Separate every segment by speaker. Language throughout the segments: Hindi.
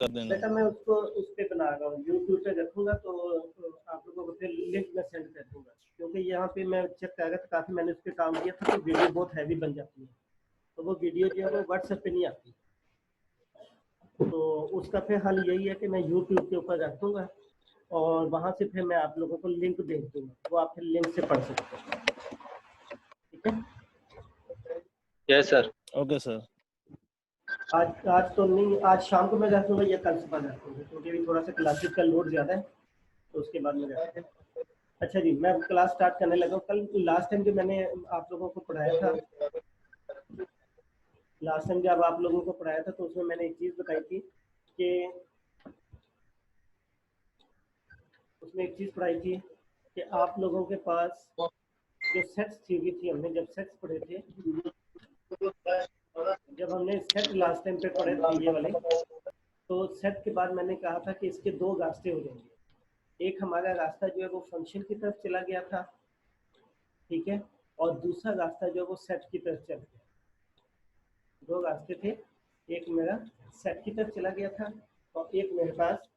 Speaker 1: कर देना।
Speaker 2: बेटा मैं उसको उस पे बना रहा हूँ, यूट्यूब पे रखूंगा तो आप लोगों को फिर लिंक में सेंड कर दूंगा, क्योंकि यहाँ पे मैं चेक कर रहा था, काफ़ी मैंने उस पर काम किया था, तो वीडियो बहुत हैवी बन जाती है, तो वो वीडियो जो है वो व्हाट्सएप पे नहीं आती। तो उसका फिर हल यही है कि मैं यूट्यूब के ऊपर रख दूँगा और वहाँ से फिर मैं आप लोगों को लिंक भेज दूँगा, वो आप फिर लिंक से पढ़ सकते हैं। ठीक है?
Speaker 3: Yes sir.
Speaker 1: Okay sir.
Speaker 2: आज तो नहीं, आज शाम को मैं रख दूँगा या कल सुबह रख दूँगा, क्योंकि अभी थोड़ा सा क्लासेस का लोड ज़्यादा है, तो उसके बाद में रख दूँगा। अच्छा जी, मैं क्लास स्टार्ट करने लगा हूँ। कल लास्ट टाइम जो मैंने आप लोगों को पढ़ाया था, लास्ट टाइम जब आप लोगों को पढ़ाया था, तो उसमें मैंने एक चीज़ बताई थी कि उसमें एक चीज़ पढ़ाई थी कि आप लोगों के पास जो सेट्स थ्योरी थी, हमने जब सेट्स पढ़े थे, जब हमने सेट लास्ट टाइम पे पढ़े थे ये वाले, तो सेट के बाद मैंने कहा था कि इसके दो रास्ते हो जाएंगे। एक हमारा रास्ता जो है वो फंक्शन की तरफ चला गया था, ठीक है, और दूसरा रास्ता जो है वो सेट की तरफ चला गया। दो रास्ते थे, एक मेरा सेट की तरफ चला गया था और एक मेरे पास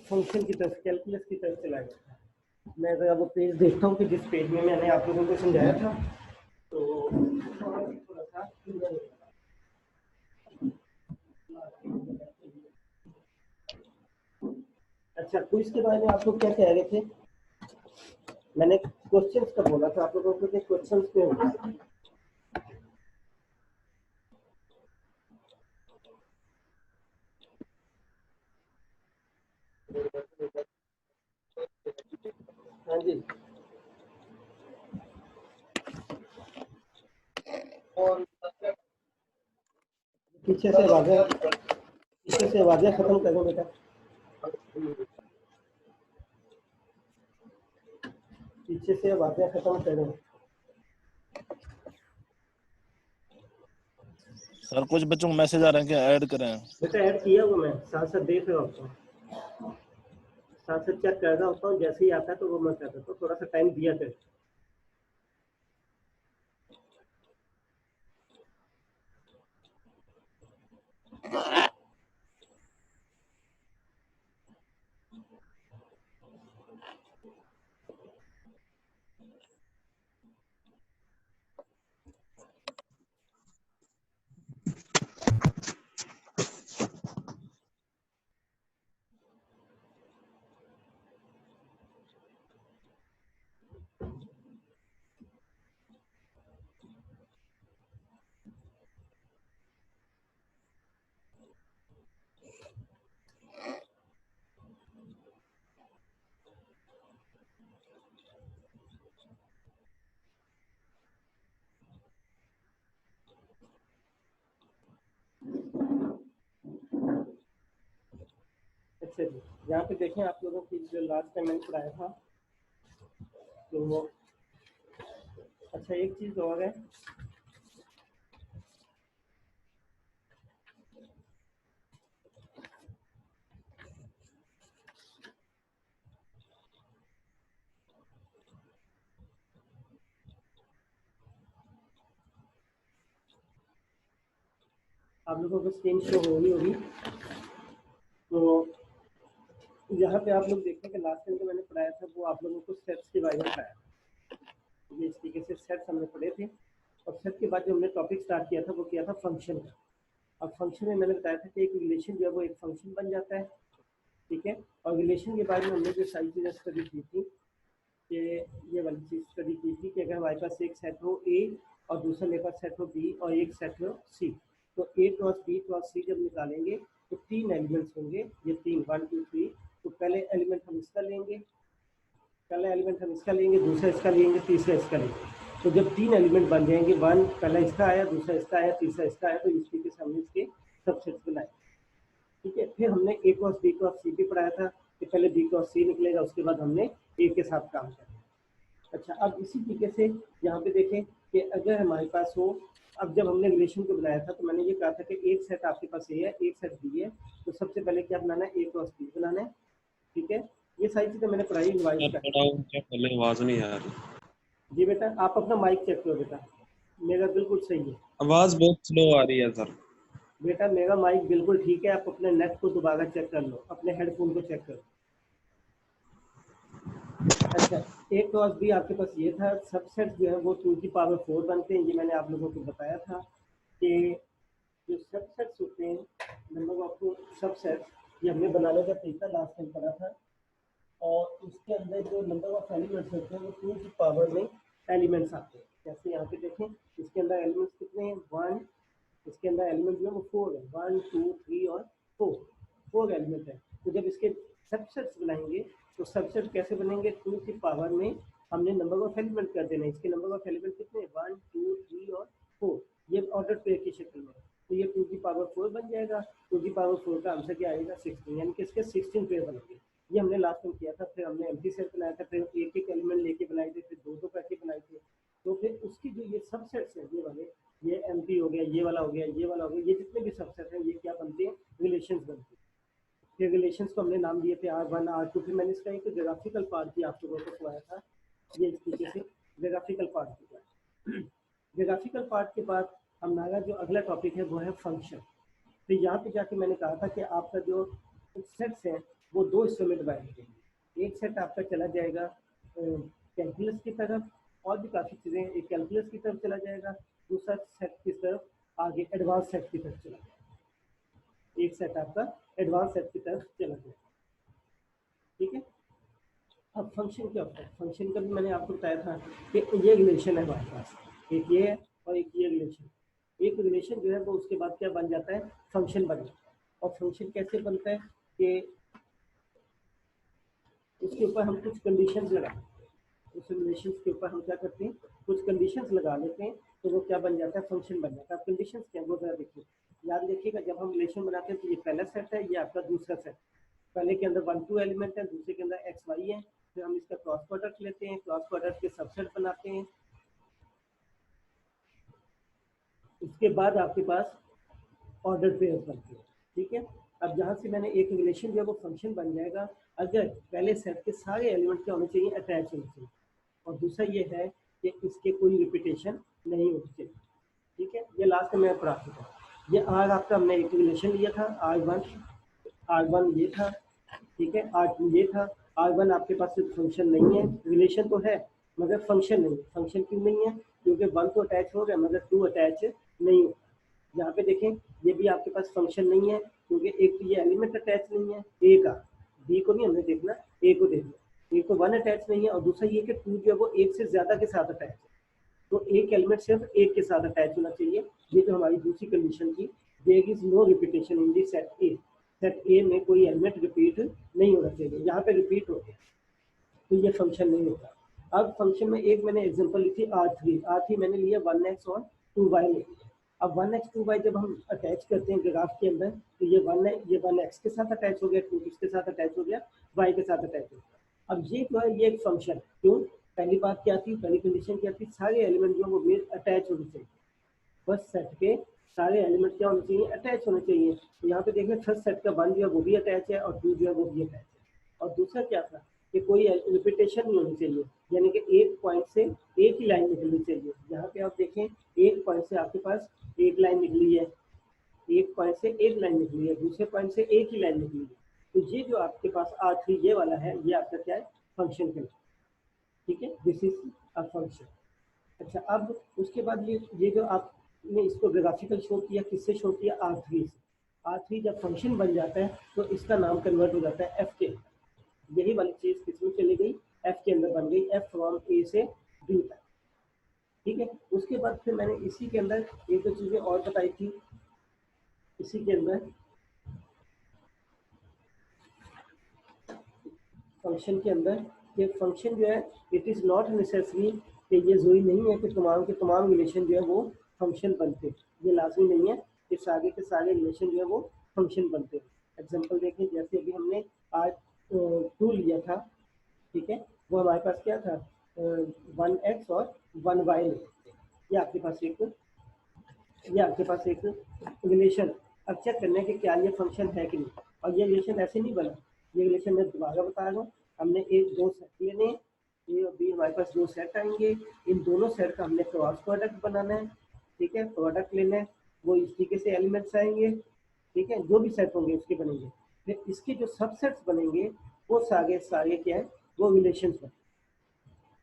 Speaker 2: फंक्शन की तरफ, कैलकुलस की तरफ चला गया था। मैं ज़रा वो पेज देखता हूँ कि जिस पेज में मैंने आप लोगों को समझाया था, तो थोड़ा सा अच्छा, क्विज के बारे में आप लोग क्या कह रहे थे? मैंने क्वेश्चंस का बोला था आप लोगों को कि क्वेश्चंस पे होंगे। हाँ जी, पीछे से आवाजें खत्म करो बेटा, पीछे से आवाजें खत्म करो।
Speaker 1: सर कुछ बच्चों को मैसेज आ रहे हैं कि ऐड करें।
Speaker 2: बेटा ऐड किया हुआ मैं, साथ साथ देख रहा हूँ, साथ साथ चेक कर रहा होता हूँ, जैसे ही आता है तो वो मैं कर देता हूँ, थोड़ा सा टाइम दिया कर। अच्छा जी, यहाँ पे देखें आप लोगों की जो लास्ट टाइम मैंने पढ़ाया था, तो वो अच्छा एक चीज़ और है, आप लोगों को स्क्रीन शो होगी तो यहाँ पे आप लोग देखें कि लास्ट टाइम जो मैंने पढ़ाया था वो आप लोगों को सेट्स के बारे में पढ़ाया। ये इस तरीके से सेट्स हमने पढ़े थे, और सेट के बाद जो हमने टॉपिक स्टार्ट किया था वो किया था फंक्शन का। अब फंक्शन में मैंने बताया था कि एक रिलेशन जो है वो एक फंक्शन बन जाता है, ठीक है, और रिलेशन के बारे में हमने जो सारी चीज़ें स्टडी की थी कि ये वाली चीज़ स्टडी की थी कि अगर हमारे पास एक सेट हो ए और दूसरा मेरे पास सेट हो बी और एक सेट हो सी, तो ए क्रॉस बी क्रॉस सी जब निकालेंगे तो तीन एलिमेंट्स होंगे, ये तीन 1 2 3। तो पहले एलिमेंट हम इसका लेंगे, दूसरा इसका लेंगे, तीसरा इसका लेंगे। तो जब तीन एलिमेंट बन जाएंगे, वन पहला इसका आया, दूसरा इसका आया, तीसरा इसका आया, तो इस तरीके से हमने इसके सबसेट्स बनाए, ठीक है। फिर हमने ए क्रॉस बी क्रॉस सी भी पढ़ाया था कि पहले बी क्रॉस सी निकलेगा, उसके बाद हमने ए के साथ काम करना। अच्छा, अब इसी तरीके से यहाँ पे देखें कि अगर हमारे पास हो, अब जब हमने रिलेशन को बनाया था तो मैंने ये कहा था कि एक सेट आपके पास ए है, एक सेट बी है, तो सबसे पहले क्या बनाना है, ए क्रॉस बी बनाना है, ठीक है। ये सारी चीजें मैंने पढ़ाई, रिवाइज कर।
Speaker 3: आवाज नहीं आ रही
Speaker 2: जी बेटा, आप अपना माइक चेक करो बेटा, मेरा बिल्कुल सही है,
Speaker 3: आवाज बहुत स्लो आ रही है सर।
Speaker 2: बेटा मेरा माइक बिल्कुल ठीक है, आप अपने नेट को दोबारा चेक कर लो, अपने हेडफोन को चेक कर लो। अच्छा, एक क्लॉज भी आपके पास ये था, सबसेट जो है वो 2 की पावर 4 बनते हैं। ये मैंने आप लोगों को बताया था कि जो सबसेट्स होते हैं, नंबर ऑफ सबसेट्स, ये हमने बनाने का तरीका लास्ट टाइम पढ़ा था। और उसके अंदर जो नंबर ऑफ एलिमेंट्स होते हैं वो 2 की पावर में एलिमेंट्स आते हैं। जैसे यहाँ पे देखें, इसके अंदर एलिमेंट्स कितने हैं, 1, इसके अंदर एलिमेंट जो है वो 4 है, 1 2 3 और 4 एलिमेंट है। तो जब इसके सबसेट्स बनाएंगे तो सबसेट कैसे बनेंगे, 2 की पावर में हमने नंबर ऑफ एलिमेंट कर देना है। इसके नंबर ऑफ एलिमेंट कितने, 1 2 3 और 4, ये ऑर्डर पेयर की शक्ल में। तो ये 2 की पावर 4 बन जाएगा। 2 की पावर 4 का आंसर क्या आएगा, 16, यानी कि इसके 16 पेयर बनेंगे। ये हमने लास्ट टाइम किया था। फिर हमने एम्प्टी सेट बनाया था, फिर एक एक एलिमेंट लेके बनाए थे, फिर दो करके बनाए थे। तो फिर उसकी जो ये सबसेट्स हैं, ये वाले, ये एम्प्टी हो गया, ये वाला हो गया, ये वाला हो गया, ये जितने भी सबसेट हैं ये क्या बनते हैं, रिलेशंस बनते हैं। फिर रिलेशंस को हमने नाम दिए थे R1 R2। फिर मैंने इसका एक ग्राफिकल पार्ट भी आप लोगों को सुनाया था, ये इस तरीके से ग्राफिकल पार्ट दिया। ग्राफिकल पार्ट के बाद हमारा जो अगला टॉपिक है वो है फंक्शन। तो यहाँ पे जाके मैंने कहा था कि आपका जो सेट्स है वो 2 हिस्सों में डिवाइड होंगे। एक सेट आपका चला जाएगा कैलकुलस की तरफ, और भी काफ़ी चीज़ें, एक कैलकुलस की तरफ चला जाएगा, दूसरा सेट की तरफ आगे एडवांस सेट की तरफ चला जाएगा। एक सेट आपका एडवांस सेट की तरफ चला जाएगा, ठीक है। अब फंक्शन क्या होता है, फंक्शन का भी मैंने आपको बताया था कि ये रिलेशन है हमारे पास, एक ये है और एक ये रिलेशन। एक रिलेशन जो है वो उसके बाद क्या बन जाता है, फंक्शन बन जाता है। और फंक्शन कैसे बनता है कि उसके ऊपर हम कुछ कंडीशंस लगाते हैं, उस रिलेशंस के ऊपर हम क्या करते हैं, कुछ कंडीशंस लगा लेते हैं, तो वो क्या बन जाता है, फंक्शन बन जाता है। अब कंडीशंस क्या है वो जरा देखिए, याद रखिएगा। जब हम रिलेशन बनाते हैं तो ये पहला सेट है, ये आपका दूसरा सेट। पहले के अंदर 1 2 एलिमेंट है, दूसरे के अंदर एक्स वाई है। फिर हम इसका क्रॉस प्रोडक्ट लेते हैं, क्रॉस प्रोडक्ट के सबसेट बनाते हैं। उसके बाद आपके पास ऑर्डर पेयर बनते हैं, ठीक है। अब जहाँ से मैंने एक रिलेशन जो है वो फंक्शन बन जाएगा अगर पहले सेट के सारे एलिमेंट क्या होने चाहिए, अटैच होने चाहिए। और दूसरा ये है कि इसके कोई रिपीटेशन नहीं होनी चाहिए, ठीक है। ये लास्ट में मैं पढ़ा चुका हूँ। ये आर आपका हमने एक रिलेशन लिया था, R1 ये था, ठीक है। R2 ये था। R1 आपके पास सिर्फ फंक्शन नहीं है, रिलेशन तो है मगर फंक्शन नहीं। फंक्शन क्यों नहीं है, क्योंकि 1 तो अटैच हो गया मगर 2 अटैच नहीं हो। यहाँ पे देखें, ये भी आपके पास फंक्शन नहीं है क्योंकि एक तो ये एलिमेंट अटैच नहीं है, ए का, बी को नहीं हमने देखना, ए को देखना। एक तो 1 अटैच नहीं है और दूसरा ये कि 2 जो है वो एक से ज्यादा के साथ अटैच है। तो एक एलिमेंट सिर्फ एक के साथ अटैच होना चाहिए। ये तो हमारी दूसरी कंडीशन थी, there is no repetition in the set A. Set A में कोई एलिमेंट रिपीट नहीं होना चाहिए, यहाँ पे रिपीट हो गया तो ये फंक्शन नहीं होगा। अब फंक्शन में एक मैंने एग्जांपल ली थी R3 मैंने लिया 1x और 2y ले लिया। अब 1x 2y जब हम अटैच करते हैं ग्राफ के अंदर तो ये 1x के साथ अटैच हो गया, 2 किसके साथ अटैच हो गया, y के साथ अटैच हो गया। अब ये जो है ये एक फंक्शन, क्यों, पहली बात क्या थी, पहली कंडीशन क्या थी, सारे एलिमेंट जो वो अटैच होने चाहिए। फर्स्ट सेट के सारे एलिमेंट क्या होने चाहिए, अटैच होने चाहिए। तो यहाँ पे देखिए फर्स्ट सेट का 1 जो है वो भी अटैच है और 2 जो है वो भी अटैच है। और दूसरा क्या था कि कोई रिपीटेशन नहीं होनी चाहिए, यानी कि एक पॉइंट से एक ही लाइन निकलनी चाहिए। यहाँ पे आप देखें एक पॉइंट से आपके पास एक लाइन निकली है, एक पॉइंट से एक लाइन निकली है, दूसरे पॉइंट से एक ही लाइन निकली है। तो ये जो आपके पास R3 ये वाला है, ये आपका क्या है, फंक्शन के, ठीक है, दिस इज अ फंक्शन। अच्छा, अब उसके बाद ये जो आपने इसको ग्राफिकल शो किया, किससे शो किया, R3 से। R3 जब फंक्शन बन जाता है तो इसका नाम कन्वर्ट हो जाता है F के। यही वाली चीज किसमें चली गई, F के अंदर बन गई, F फ्रॉम A से B तक, ठीक है। उसके बाद फिर मैंने इसी के अंदर एक दो चीजें और बताई थी। इसी के अंदर फंक्शन के अंदर ये फंक्शन जो है, इट इज़ नॉट नेसेसरी कि ये जरूरी नहीं है कि तमाम के तमाम रिलेशन जो है वो फंक्शन बनते, ये लाजमी नहीं है कि सारे के सारे रिलेशन जो है वो फंक्शन बनते। एग्जांपल देखें, जैसे अभी हमने आज 2 लिया था, ठीक है, वो हमारे पास क्या था, 1x और 1y। ये आपके पास एक रिलेशन। अब चेक करने के क्या ये फंक्शन है कि नहीं। और ये रिलेशन ऐसे नहीं बना, ये रिलेशन मैं दोबारा बता रहा हूँ। हमने एक दो सेट लेने, ए और बी हमारे पास 2 सेट आएंगे, इन दोनों सेट का हमने क्रॉस प्रोडक्ट बनाना है, ठीक है, प्रोडक्ट लेना है। वो इस तरीके से एलिमेंट्स आएंगे, ठीक है, जो भी सेट होंगे उसके बनेंगे। फिर इसके जो सबसेट्स बनेंगे वो सारे क्या है, वो रिलेशंस बनेंगे।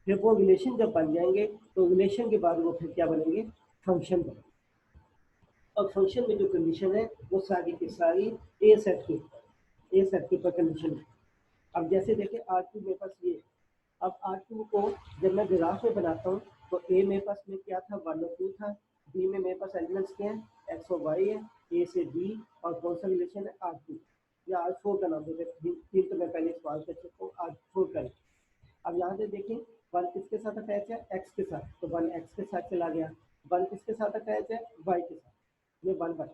Speaker 2: फिर वो रिलेशन जब बन जाएंगे तो रिलेशन के बाद वो फिर क्या बनेंगे, फंक्शन बनेंगे। और फंक्शन में जो कंडीशन है वो सारी की सारी ए सेट के ऊपर कंडीशन है। अब जैसे देखें R2 मेरे पास ये, अब R2 को जब मैं ग्राफ में बनाता हूँ तो ए मेरे पास में क्या था, 1 और 2 था, बी में मेरे पास एलिमेंट्स क्या है, एक्स और वाई है, ए से बी, और कौन सा रिलेशन है, R2 या R4 का नाम देते हैं, तीन तो मैं पहले इस्तेमाल कर चुका हूँ, R4 का। अब यहाँ से देखें 1 किसके साथ अटैच है, एक्स के साथ, तो 1 एक्स के साथ चला गया, 1 किसके साथ अटैच है, वाई के साथ, ये 1 वाई।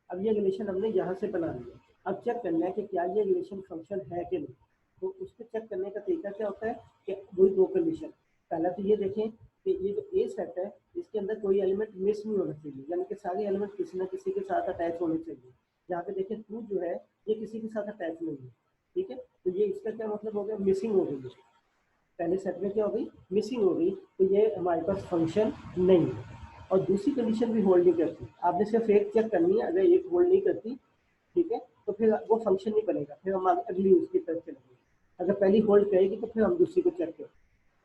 Speaker 2: अब ये रिलेशन हमने यहाँ से बना लिया। अब चेक करना है कि क्या ये रिलेशन फंक्शन है कि नहीं। तो उसको चेक करने का तरीका क्या होता है कि वही दो कंडीशन, पहला तो ये देखें कि ये जो ए सेट है इसके अंदर कोई एलिमेंट मिस नहीं होना चाहिए, यानी कि सारे एलिमेंट किसी न किसी के साथ अटैच होने चाहिए। यहाँ पे देखें 2 जो है ये किसी के साथ अटैच नहीं है, ठीक है, तो ये इसका क्या मतलब हो गया, मिसिंग हो गई। पहले सेट में क्या हो गई, मिसिंग हो गई, तो ये हमारे पास फंक्शन नहीं है। और दूसरी कंडीशन भी होल्ड नहीं करती, आपने सिर्फ एक चेक करनी है, अगर एक होल्ड नहीं करती, ठीक है, तो फिर वो फंक्शन नहीं बनेगा, फिर हम अगली उसकी तरफ चलेंगे। अगर पहली होल्ड करेगी तो फिर हम दूसरी को चेक करें।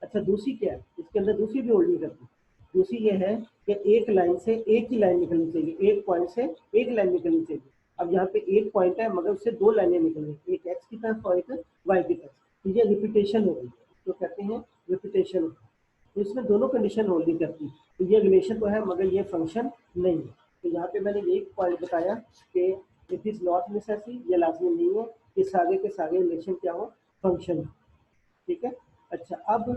Speaker 2: अच्छा दूसरी क्या है, इसके अंदर दूसरी भी होल्ड नहीं करती। दूसरी ये है कि एक लाइन से एक ही लाइन निकलनी चाहिए, एक पॉइंट से एक लाइन निकलनी चाहिए। अब यहाँ पे एक पॉइंट है मगर उससे 2 लाइनें निकल रही, एक एक्स की तरफ और एक वाई की तरफ, तो ये रिपीटेशन हो गई, तो कहते हैं रिपीटेशन। तो इसमें दोनों कंडीशन होल्ड नहीं करती, तो ये रिलेशन तो है मगर ये फंक्शन नहीं है। तो यहाँ पे मैंने एक पॉइंट बताया कि इट इज नॉट नेसेसरी, ये लाजमी नहीं है कि सारे के सारे रिलेशन क्या हो, फंक्शन हो, ठीक है। अच्छा अब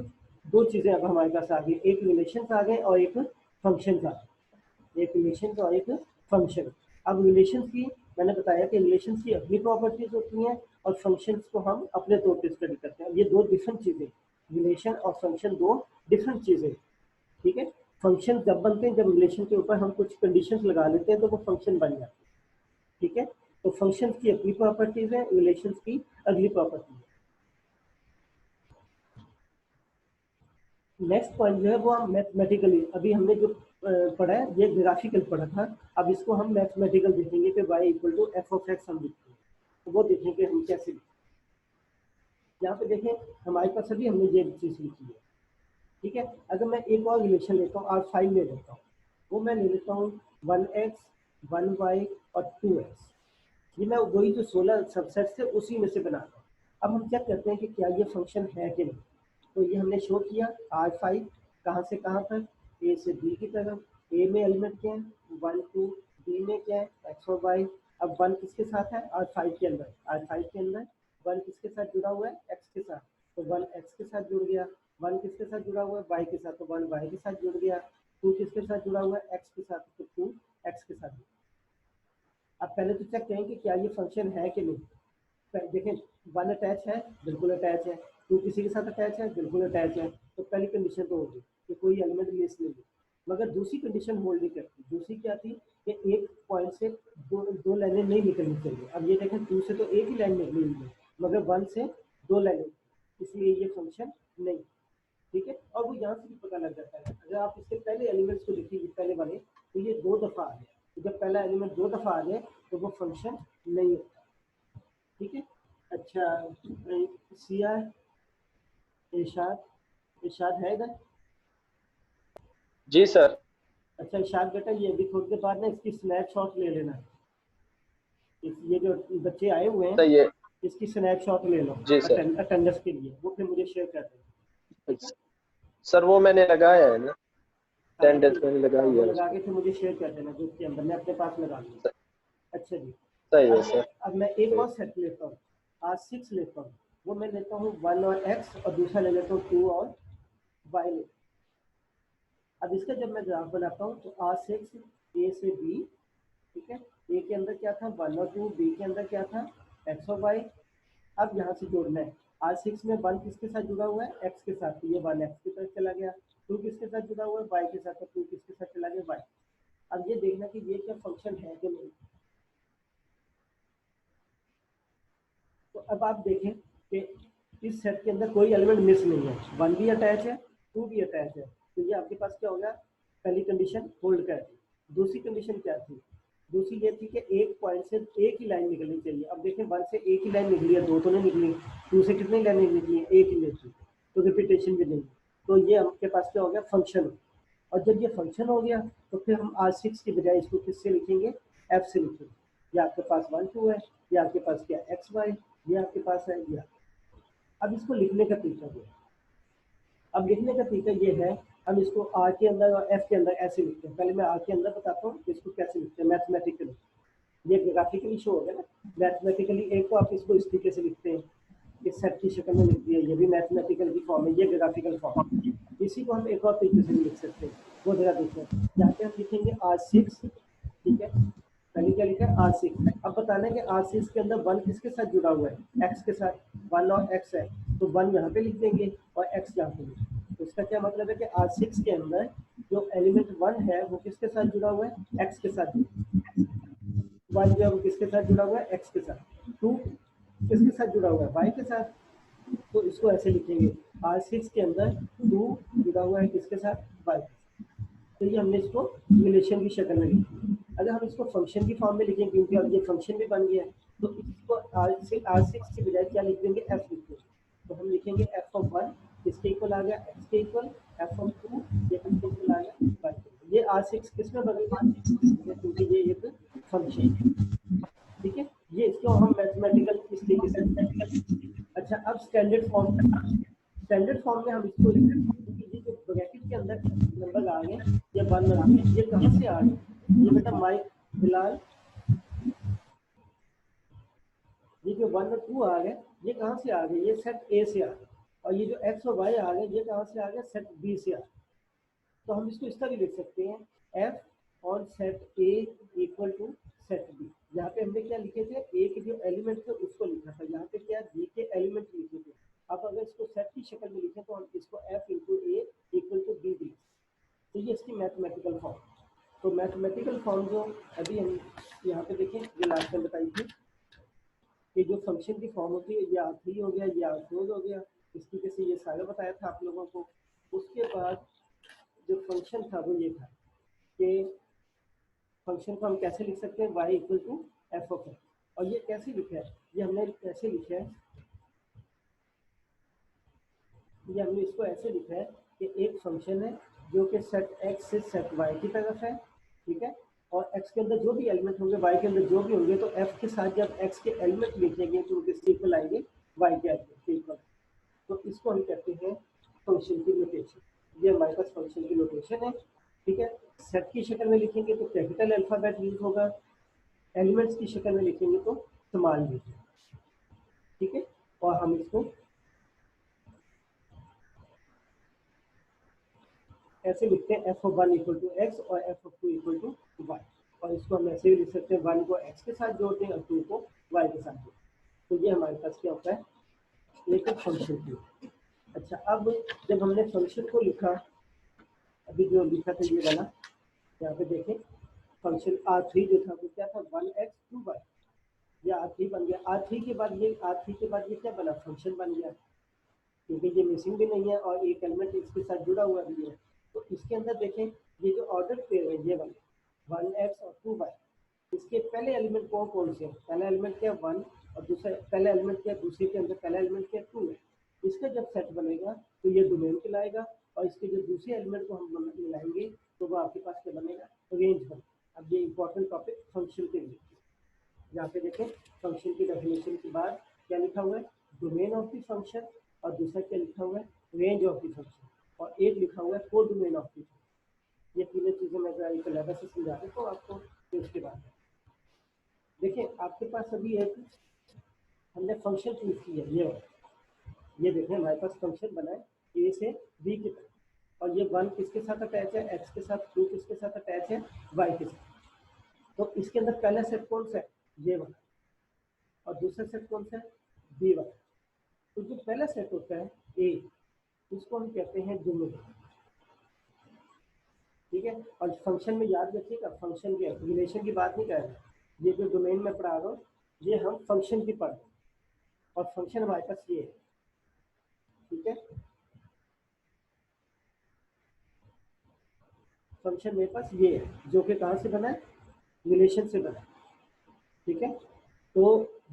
Speaker 2: दो चीजें अब हमारे पास आ गई, एक रिलेशन आ गए और एक फंक्शन आ गए, एक रिलेशन और एक फंक्शन। अब रिलेशन की मैंने बताया कि रिलेशन की अपनी प्रॉपर्टीज होती हैं और फंक्शंस को हम अपने तौर पर स्टडी करते हैं। ये दो डिफरेंट चीजें, रिलेशन और फंक्शन दो डिफरेंट चीजें, ठीक है। फंक्शन जब बनते हैं जब रिलेशन के ऊपर हम कुछ कंडीशंस लगा लेते हैं तो वो फंक्शन बन जाते हैं, ठीक है। तो फंक्शन की अपनी प्रॉपर्टीज है, रिलेशन की अगली प्रॉपर्टी है। नेक्स्ट पॉइंट जो है वो हम मैथमेटिकली, अभी हमने जो पढ़ा है ये ग्राफिकल पढ़ा था, अब इसको हम मैथमेटिकल देखेंगे कि y equal to f of x हम लिखते हैं, तो वो देखेंगे हम कैसे लिखते हैं। यहाँ पे देखें हमारे पास अभी हमने ये चीज लिखी है, ठीक है। अगर मैं एक और रिलेशन लेता हूँ R5 ले लेता हूँ, वो मैं ले लेता हूँ 1x 1y और 2x, ये मैं वही जो 16 सबसेट्स थे उसी में से बनाता हूँ। अब हम चेक करते हैं कि क्या ये फंक्शन है कि नहीं। तो ये हमने शो किया R5 कहाँ से कहाँ तक, ए से बी की तरफ, ए में एलिमेंट क्या है 1 2, बी में क्या है एक्स और वाई। अब 1 किसके साथ है R5 के अंदर, R5 के अंदर 1 किसके साथ जुड़ा हुआ है, एक्स के साथ, तो 1 एक्स के साथ जुड़ गया, 1 किसके साथ जुड़ा हुआ है वाई के साथ, तो 1 वाई के साथ जुड़ गया, 2 किसके साथ जुड़ा हुआ है एक्स के साथ, तो 2 एक्स के साथ। अब पहले तो चेक करें कि क्या ये फंक्शन है कि नहीं। देखें 1 अटैच है, बिल्कुल अटैच है, 2 किसी के साथ अटैच है, बिल्कुल अटैच है, तो पहली कंडीशन तो होगी कि कोई एलिमेंट मिस नहीं है। मगर दूसरी कंडीशन होल्ड नहीं करती, दूसरी क्या थी कि एक पॉइंट से दो लाइनें नहीं निकलनी चाहिए। अब ये देखें 2 से तो एक ही लाइन निकली हुई है मगर 1 से 2 लाइनें, इसलिए ये फंक्शन नहीं, ठीक है। और वो यहाँ से भी पता लग जाता है, अगर आप इसके पहले एलिमेंट्स को देखिए पहले वाले, तो ये 2 दफा आ गया, तो जब पहला एलिमेंट 2 दफा आ जाए तो वो फंक्शन नहीं होता, ठीक है। अच्छा सियार इरशाद, इरशाद है इधर?
Speaker 3: जी सर।
Speaker 2: अच्छा इरशाद बेटा ये अभी थोड़ी देर बाद ना इसकी स्नैपशॉट ले लेना, ये जो बच्चे आए हुए हैं
Speaker 3: सही है।
Speaker 2: इसकी स्नैपशॉट ले लो
Speaker 3: जी सर।
Speaker 2: अटेंडेंस के लिए, वो फिर मुझे शेयर कर देना।
Speaker 3: सर वो मैंने लगाया है ना,
Speaker 2: हाँ,
Speaker 3: 10 डेज मैंने लगाई
Speaker 2: वो
Speaker 3: है।
Speaker 2: लगा के फिर मुझे शेयर कर देना ग्रुप के अंदर, मैं अपने पास लगा लूँगा। अच्छा जी,
Speaker 3: सही है सर।
Speaker 2: अब मैं एक और सेट लेता हूँ, R6 लेता हूँ, वो मैं लेता हूँ 1 और x और दूसरा ले लेता हूँ 2 और y लेता हूँ। अब इसका जब मैं ग्राफ बनाता हूँ तो R6 A से B, ठीक है, A के अंदर क्या था 1 और 2, B के अंदर क्या था x और y। अब यहाँ से जोड़ना है, R6 में 1 किसके साथ जुड़ा हुआ है x के साथ, तो ये 1 x की तरफ चला गया, 2 किसके साथ जुड़ा हुआ है y के साथ, तो 2 किसके साथ चला गया y। अब ये देखना कि ये क्या फंक्शन है कि नहीं। तो अब आप देखें कि इस सेट के अंदर कोई एलिमेंट मिस नहीं है, 1 भी अटैच है 2 भी अटैच है, तो ये आपके पास क्या होगा, पहली कंडीशन होल्ड कर दी। दूसरी कंडीशन क्या थी? दूसरी ये थी कि एक पॉइंट से एक ही लाइन निकलनी चाहिए। अब देखें 1 से एक ही लाइन निकली है, 2 तो नहीं निकली। 2 से कितनी लाइनें निकली है? एक ही निकली, तो रिपीटेशन भी नहीं। तो ये आपके पास क्या हो गया? फंक्शन। और जब ये फंक्शन हो गया तो फिर हम R6 की बजाय इसको किससे लिखेंगे? F से लिखेंगे। ये आपके पास 1 2 है, ये आपके पास क्या एक्स वाई, ये आपके पास है ये। अब इसको लिखने का तरीका क्या है? अब लिखने का तरीका ये है, हम इसको आर के अंदर और एफ के अंदर ऐसे लिखते हैं। पहले मैं आर के अंदर बताता हूँ इसको कैसे लिखते हैं मैथमेटिकली। ये ग्राफिकली शो हो गया ना। मैथमेटिकली एक तो आप इसको इस तरीके से लिखते हैं, इस सेट की शक्ल में लिख दिया, ये भी मैथमेटिकल की फॉर्म है, ये ग्राफिकल फॉर्म है। इसी को हम एक और तरीके से भी लिख सकते हैं, वो जरा देखें। यहाँ पे हम लिखेंगे R6, ठीक है। पहले क्या लिखा है? R6। अब बताना है कि R6 के अंदर 1 किसके साथ जुड़ा हुआ है? X के साथ। 1 और X है, तो 1 यहाँ पे लिख देंगे और X यहाँ पे लिख देंगे। तो इसका क्या मतलब है कि R6 के अंदर जो एलिमेंट 1 है वो किसके साथ जुड़ा हुआ है? X के साथ। 1 जो है वो किसके साथ जुड़ा हुआ है? X के साथ। 2 किसके साथ जुड़ा हुआ है? Y के साथ। तो इसको ऐसे लिखेंगे, R6 के अंदर 2 जुड़ा हुआ है किसके साथ? Y। तो ये हमने इसको रिलेशन की शक्ल में लिखी। अगर हम इसको फंक्शन की फॉर्म में लिखें, क्योंकि अब ये फंक्शन भी बन गया है, तो इसको R6 की बजाय क्या लिख देंगे? F लिख देंगे। तो हम लिखेंगे f(1) किसके इक्वल आ गया? x के इक्वल। f(2) ये किसके इक्वल आ गया? y के। ये R6 किस में बदल गया? क्योंकि ये एक फंक्शन है, ठीक है। ये इसको हम मैथमेटिकल इस तरीके से लिखते हैं। अच्छा, अब स्टैंडर्ड फॉर्म। स्टैंडर्ड फॉर्म में हम इसको लिखेंगे, क्योंकि ये जो ब्रैकेट के अंदर नंबर आ गए, ये 1 आ गए, ये कहाँ से आ गए? ये बेटा माइक बिलाल, ये जो 1 और 2 आ गए, ये कहाँ से आ गए? ये सेट ए से आ गए। और ये जो x और y आ गए, ये कहाँ से आ गए? सेट बी से आ गए। तो हम इसको इस तरह भी लिख सकते हैं, f और set A equal to set B. यहाँ पे हमने क्या लिखे थे? ए के जो एलिमेंट थे उसको लिखा था, यहाँ पे क्या बी के एलिमेंट लिखे थे। अब अगर इसको सेट की शक्ल में लिखें तो हम इसको f into A equal to B लिखें। तो ये इसकी मैथमेटिकल फॉर्म। तो मैथमेटिकल फॉर्म जो अभी हम यहाँ पे देखें, ये लास्ट में बताई थी कि जो फंक्शन की फॉर्म होती है, ये R3 हो गया, ये R4 हो गया, इस तरीके से ये सारा बताया था आप लोगों को। उसके बाद जो फंक्शन था वो ये था कि फंक्शन को हम कैसे लिख सकते हैं? y equal to f of x. और ये कैसे लिखा है? ये हमने कैसे लिखा है? ये हमने इसको ऐसे लिखा है कि एक फंक्शन है जो कि सेट x से सेट y की तरफ है, ठीक है। और x के अंदर जो भी एलिमेंट होंगे, y के अंदर जो भी होंगे, तो f के साथ जब x के एलिमेंट लिखेंगे तो किसके इक्वल आएंगे? y के एलिमेंट के इक्वल। तो इसको हम कहते हैं फंक्शन की नोटेशन। ये हमारे पास फंक्शन की नोटेशन है, ठीक है। सेट की शक्ल में लिखेंगे तो कैपिटल अल्फाबेट यूज होगा, एलिमेंट्स की शक्ल में लिखेंगे तो स्मॉल यूज होगा, ठीक है। और हम इसको ऐसे लिखते हैं, F of 1 equal to X और F of 2 equal to Y. और इसको हम ऐसे भी लिख सकते हैं, 1 को एक्स के साथ जोड़ते हैं और 2 को वाई के साथ जोड़ते हैं। तो ये हमारे पास क्या होता है? एक फंक्शन की। अच्छा, अब जब हमने फंक्शन को लिखा, अभी जो लिखा था ये वाला, यहाँ पे देखें, फंक्शन R3 जो था वो क्या था? 1x 2y। ये R3 बन गया। R3 के बाद ये क्या बना? फंक्शन बन गया, क्योंकि ये मिसिंग भी नहीं है और एक एलिमेंट इसके साथ जुड़ा हुआ भी है। तो इसके अंदर देखें, ये जो ऑर्डर पेयर है ये वाला 1x और 2y, इसके पहले एलिमेंट कौन कौन से हैं? पहला एलिमेंट क्या? 1। और दूसरा पहला एलिमेंट क्या? दूसरे के अंदर पहला एलिमेंट क्या? 2 है। इसका जब सेट बनेगा तो ये डोमेन कहलाएगा, और इसके जो दूसरे एलिमेंट को हम मिलाएंगे तो वो आपके पास क्या बनेगा? रेंज बनेगा। अब ये इंपॉर्टेंट टॉपिक फंक्शन के लिए, यहाँ पे देखें, फंक्शन की डेफिनेशन के बाद क्या लिखा हुआ है? Domain of the function. और दूसरा क्या लिखा हुआ है? Range of the function. और एक लिखा हुआ है को डोमेन ऑफ द फंक्शन। ये तीनों चीजें मैं जरा एक अलग से समझा देता हूँ आपको। फिर उसके बाद देखिए, आपके पास अभी एक हमने फंक्शन चूज किया है, ये देखें, हमारे पास फंक्शन बना है ए से बी की तरफ। और ये 1 किसके साथ अटैच है? एक्स के साथ। 2 किसके साथ अटैच है? वाई के साथ। तो इसके अंदर पहला सेट कौन सा है? ये वाला। और दूसरा सेट कौन सा है? बी वाला। तो जो पहला सेट होता है ए, उसको हम कहते हैं डोमेन, ठीक है। और फंक्शन में याद रखिएगा, फंक्शन के रिलेशन की बात नहीं कर रहे, ये जो डोमेन में पढ़ा रहा हूँ ये हम फंक्शन की पढ़ रहे हैं। और फंक्शन हमारे पास ये है, ठीक है। फंक्शन मेरे पास ये है जो कि कहाँ से बना है, रिलेशन से बना है। ठीक है, तो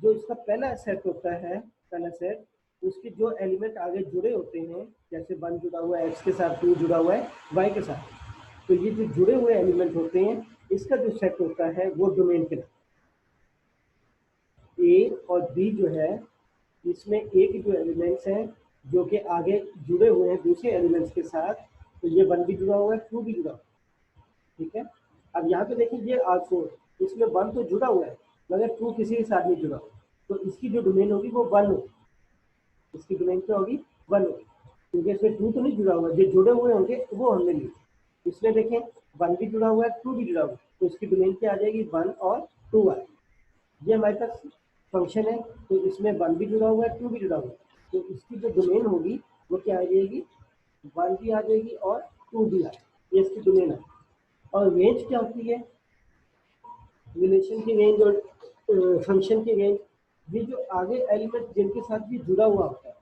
Speaker 2: जो इसका पहला सेट होता है, पहला सेट, उसके जो एलिमेंट आगे जुड़े होते हैं, जैसे 1 जुड़ा हुआ है एक्स के साथ, 2 जुड़ा हुआ है वाई के साथ, तो ये जो जुड़े हुए एलिमेंट होते हैं इसका जो सेट होता है वो डोमेन के ए और बी जो है, इसमें एक जो एलिमेंट्स हैं जो कि आगे जुड़े हुए हैं दूसरे एलिमेंट्स के साथ, तो ये 1 भी जुड़ा हुआ है, 2 भी जुड़ा हुआ है। ठीक है, अब यहाँ पे देखिए ये R4, इसमें 1 तो जुड़ा हुआ है मगर 2 किसी के साथ नहीं जुड़ा हुआ, तो इसकी जो डोमेन होगी वो 1 होगी, इसकी डोमेन क्या होगी, 1 होगी, क्योंकि इसमें 2 तो नहीं जुड़ा हुआ, जो जुड़े हुए होंगे वो हमने लिए। इसमें देखें 1 भी जुड़ा हुआ है, 2 भी जुड़ा हुआ है, तो इसकी डोमेन क्या आ जाएगी, 1 और 2 आ जाएगी। ये हमारे पास फंक्शन है, तो इसमें 1 भी जुड़ा हुआ है, 2 भी जुड़ा हुआ है, तो इसकी जो डोमेन होगी वो क्या आ जाएगी, 1 भी आ जाएगी और 2 भी आ जाएगी, ये इसकी डोमेन है। और रेंज क्या होती है, रिलेशन की रेंज और फंक्शन की रेंज, ये जो आगे एलिमेंट जिनके साथ भी जुड़ा हुआ होता है,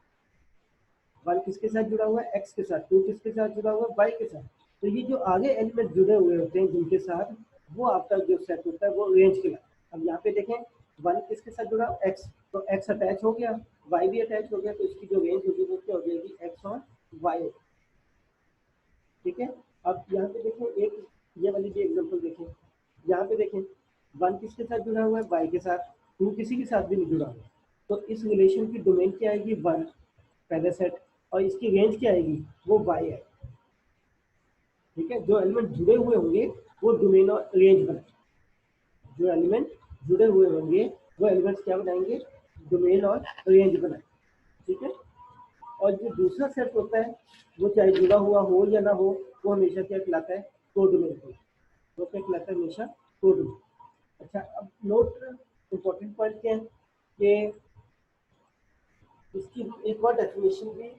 Speaker 2: 1 किसके साथ जुड़ा हुआ है, एक्स के साथ, 2 किसके साथ जुड़ा हुआ है, वाई के साथ, तो ये जो आगे एलिमेंट जुड़े हुए होते हैं जिनके साथ, वो आपका जो सेट होता है वो रेंज के लाता है। अब यहाँ पे देखें 1 किसके साथ जुड़ा, एक्स, तो एक्स अटैच हो गया, वाई भी अटैच हो गया, तो इसकी जो रेंज होगी वो क्या हो जाएगी, एक्स और वाई। ठीक है, अब यहाँ पे देखें एक ये वाली भी एग्जांपल देखें, यहाँ पे देखें 1 किसके साथ जुड़ा हुआ है, वाई के साथ, 2 किसी के साथ भी नहीं जुड़ा हुआ, तो इस रिलेशन की डोमेन क्या आएगी, 1 पहले सेट, और इसकी रेंज क्या आएगी, वो वाई है। ठीक है, जो एलिमेंट जुड़े हुए होंगे वो डोमेन और रेंज बनाए, जो एलिमेंट जुड़े हुए होंगे वो एलिमेंट्स क्या बनाएंगे, डोमेन और रेंज बनाए। ठीक है, और जो दूसरा सेट होता है वो चाहे जुड़ा हुआ हो या ना हो, वो हमेशा क्या कहलाता है, कोडोमेन को, वो क्या कहलाता है, हमेशा कोडोमेन। अच्छा, अब नोट इम्पोर्टेंट पॉइंट क्या है कि इसकी एक और डेफिनेशन भी,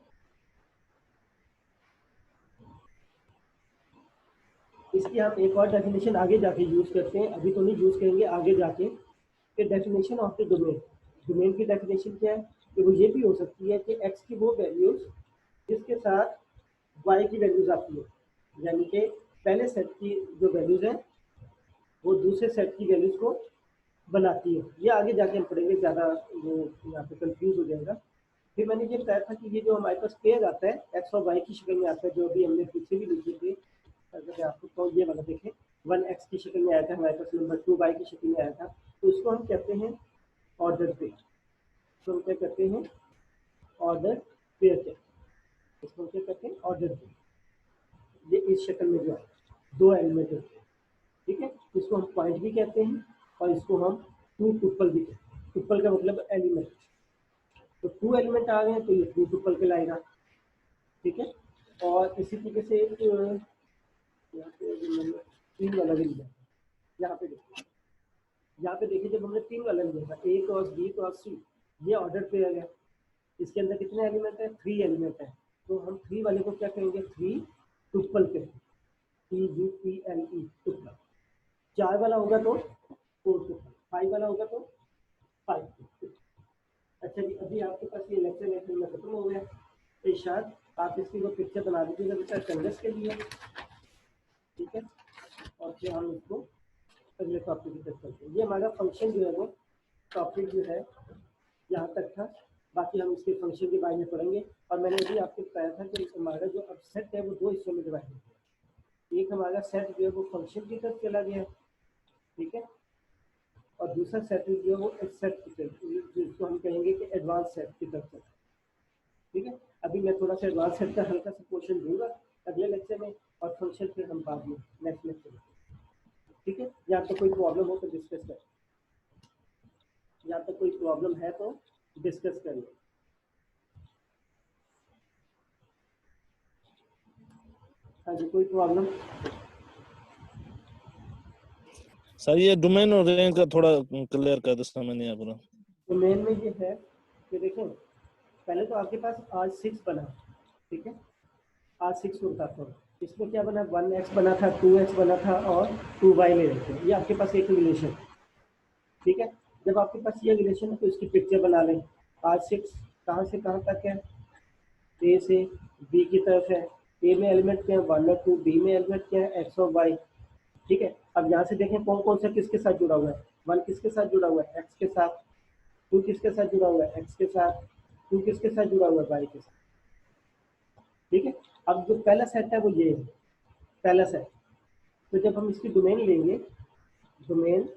Speaker 2: इसकी हम एक और डेफिनेशन आगे जाके यूज करते हैं, अभी तो नहीं यूज करेंगे, आगे जाके, कि definition of the domain. Domain की डेफिनेशन क्या है कि वो ये भी हो सकती है कि एक्स की वो वैल्यूज जिसके साथ वाई की वैल्यूज आती है, यानी कि पहले सेट की जो वैल्यूज हैं वो दूसरे सेट की वैल्यूज को बनाती है। ये आगे जाके हम पढ़ेंगे, ज़्यादा वो यहाँ पे कंफ्यूज हो जाएगा। फिर मैंने ये बताया था कि ये जो हमारे पास पेयर आता है एक्स और वाई की शक्ल में आता है, जो अभी हमने पीछे भी लिखे थे, अगर आपको तो ये वाला देखें, 1 एक्स की शक्ल में आया था हमारे पास, नंबर 2 वाई की शक्ल में आया था, तो इसको हम कहते हैं ऑर्डर पेयर। तो हम क्या कहते हैं, ऑर्डर पेयर कहते हैं, इसको क्या कहते हैं, ऑर्डर पेयर। ये इस शक्ल में जो है दो एलिमेंट होते हैं। ठीक है, इसको हम पॉइंट भी कहते हैं और इसको हम 2 टुपल भी कहते हैं। टुपल का मतलब एलिमेंट, तो 2 एलिमेंट आ गए तो ये 2 टुपल कहलाएगा। ठीक है, और इसी तरीके से एक यहाँ पे 3 वाला भी लिया, यहाँ पे देखिए, यहाँ पे देखिए जब हमने 3 वाला लिया था, ए क्रॉस बी क्रॉस सी, ये ऑर्डर पेयर है, इसके अंदर कितने एलिमेंट है, 3 एलिमेंट है, तो हम 3 वाले को क्या कहेंगे, 3 टुपल कहेंगे, TUPLE टुपल। 4 वाला होगा तो 4 टुपल, 5 वाला होगा तो 5 टुपल। अच्छा जी, अभी आपके पास ये लेक्चर में खत्म हो गया, तो इरशाद आप इसकी वो पिक्चर बना दीजिएगा बेटा कैनवस के लिए। ठीक है, और फिर हम इसको अगले टॉपिक की तरफ चलते हैं। ये हमारा फंक्शन जो है वो टॉपिक जो है यहाँ तक था, बाकी हम इसके फंक्शन के बारे में पढ़ेंगे। और मैंने अभी आपको बताया था कि हमारा जो अब सेट है वो 2 हिस्सों में डिवाइड हो गया। एक हमारा सेट जो है वो फंक्शन की तरफ चला गया, ठीक है, और दूसरा सेट जो है वो सेट की तरफ, जिसको हम कहेंगे कि एडवांस सेट की तरफ चला। ठीक है, अभी मैं थोड़ा सा एडवांस सेट का हल्का सा पोर्शन दूंगा अगले लेक्चर में, और फंक्शन फिर हम बाद में नेक्स्ट लेक्चर में। ठीक है, यहाँ तक कोई प्रॉब्लम हो तो डिस्कस करें, यहाँ तक कोई प्रॉब्लम है तो डिस्कस करिए। हाँ जी, कोई प्रॉब्लम?
Speaker 1: सर ये डोमेन और रेंज का थोड़ा क्लियर कर दो, समझ नहीं आ पूरा।
Speaker 2: डोमेन में ये है कि देखें, पहले तो आपके पास R6 बना, ठीक है, R6 को बताता हूँ। इसमें क्या बना, 1x बना था, 2x बना था और 2y ले रहे थे, ये आपके पास एक रिलेशन। ठीक है, जब आपके पास ये रिलेशन है तो इसकी पिक्चर बना लें। R6 कहाँ से कहाँ तक है, ए से बी की तरफ है, ए में एलिमेंट क्या है 1 और 2, बी में एलिमेंट क्या है एक्स और वाई। ठीक है, अब यहाँ से देखें कौन कौन सा किसके साथ जुड़ा हुआ है। 1 किसके साथ जुड़ा हुआ है एक्स के साथ, 2 किसके साथ जुड़ा हुआ है एक्स के साथ, 2 किसके साथ जुड़ा हुआ है वाई के साथ। ठीक है, अब जो पहला सेट है वो ये है पहला सेट। तो जब हम इसकी डोमेन लेंगे, डोमेन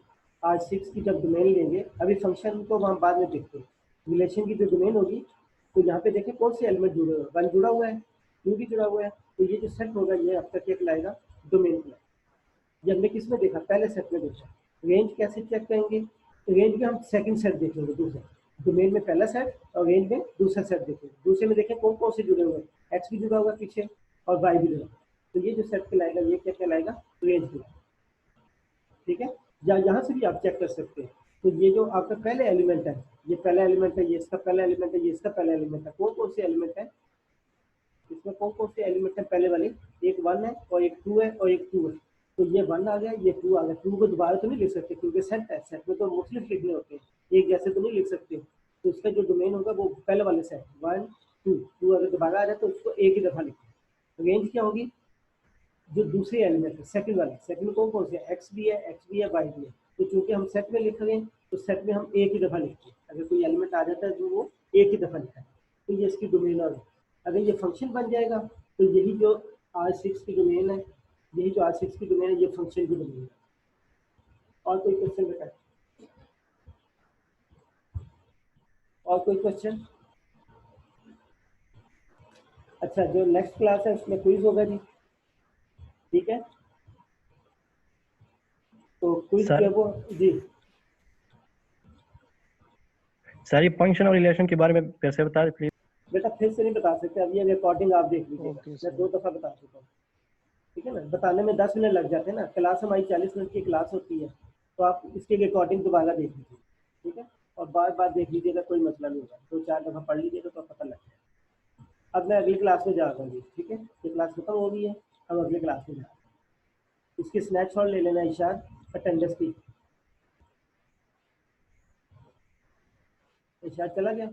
Speaker 2: R6 की जब डोमेन लेंगे, अभी फंक्शन को हम बाद में देखते हैं, रिलेशन की जो डोमेन होगी तो यहाँ पे देखें कौन से एलिमेंट जुड़े हुए हैं, 1 जुड़ा हुआ है, 2 भी जुड़ा हुआ है, तो ये जो सेट होगा ये आपका क्या कहलाएगा, डोमेन कहलाएगा। ये हमने किस में देखा, पहले सेट में देखा। रेंज कैसे चेक करेंगे, रेंज में हम सेकंड सेट देखेंगे, दूसरा डोमेन में पहला सेट और रेंज में दूसरा सेट देखेंगे। दूसरे में देखें कौन कौन से जुड़े हुए हैं, एक्स भी जुड़ा हुआ है पीछे और वाई भी जुड़ा हुआ है, तो ये जो सेट कहलाएगा ये क्या कहलाएगा, रेंज कहलाएगा। ठीक है, या यहाँ से भी आप चेक कर सकते हैं। तो ये जो आपका पहले एलिमेंट है, ये पहला एलिमेंट है, ये इसका पहला एलिमेंट है, ये इसका पहला एलिमेंट है, कौन कौन से एलिमेंट है इसमें, कौन कौन से एलिमेंट है पहले वाले, एक 1 है और एक 2 है और एक 2 है। तो ये 1 आ गया, ये 2 आ गया, 2 को दोबारा तो नहीं लिख सकते क्योंकि सेट है, सेट में तो मुख्तलिफ लिखने होते हैं, एक जैसे तो नहीं लिख सकते। तो उसका जो डोमेन होगा वो पहले वाले सेट 1 2 अगर दोबारा आ जाए तो उसको एक ही दफा लिखें। रेंज क्या होगी, जो दूसरे एलिमेंट है सेकंड वाले, सेकंड में कौन कौन से, एक्स भी है, एक्स भी है, वाई भी है। तो चूंकि हम सेट में लिख रहे हैं तो सेट में हम एक ही दफा लिखते हैं, अगर कोई एलिमेंट आ जाता है जो वो एक ही दफा लिखा है, तो ये इसकी डोमेन है। अगर ये फंक्शन बन जाएगा तो यही जो R6 की डोमेन है, यही जो R6 की डोमेन है ये फंक्शन की डोमेन है। और कोई क्वेश्चन बेटा, और कोई क्वेश्चन? अच्छा, जो नेक्स्ट क्लास है उसमें क्विज होगा जी, ठीक है। तो क्विज
Speaker 4: सर
Speaker 2: क्या वो जी,
Speaker 4: सर ये फंक्शन और रिलेशन के बारे में कैसे बता रहे प्लीज।
Speaker 2: बेटा फिर से नहीं बता सकते, अब ये रिकॉर्डिंग आप देख लीजिएगा,
Speaker 4: ओके
Speaker 2: मैं
Speaker 4: सर।
Speaker 2: 2 दफा बता चुका हूँ। ठीक है ना, बताने में 10 मिनट लग जाते हैं ना, क्लास हमारी 40 मिनट की क्लास होती है, तो आप इसकी रिकॉर्डिंग दोबारा देख लीजिए, ठीक है, और बार बार देख लीजिएगा, कोई मसला नहीं होगा, 2-4 दफा पढ़ लीजिएगा तो पता लग जाएगा। अब मैं अगली क्लास में जा रहा हूँ, ठीक है, ये क्लास खत्म हो गई है, अब अगली क्लास में जा रहा हूँ। इसकी स्नैपशॉट ले लेना इशाद, अटेंडेंस की। इशाद चला गया।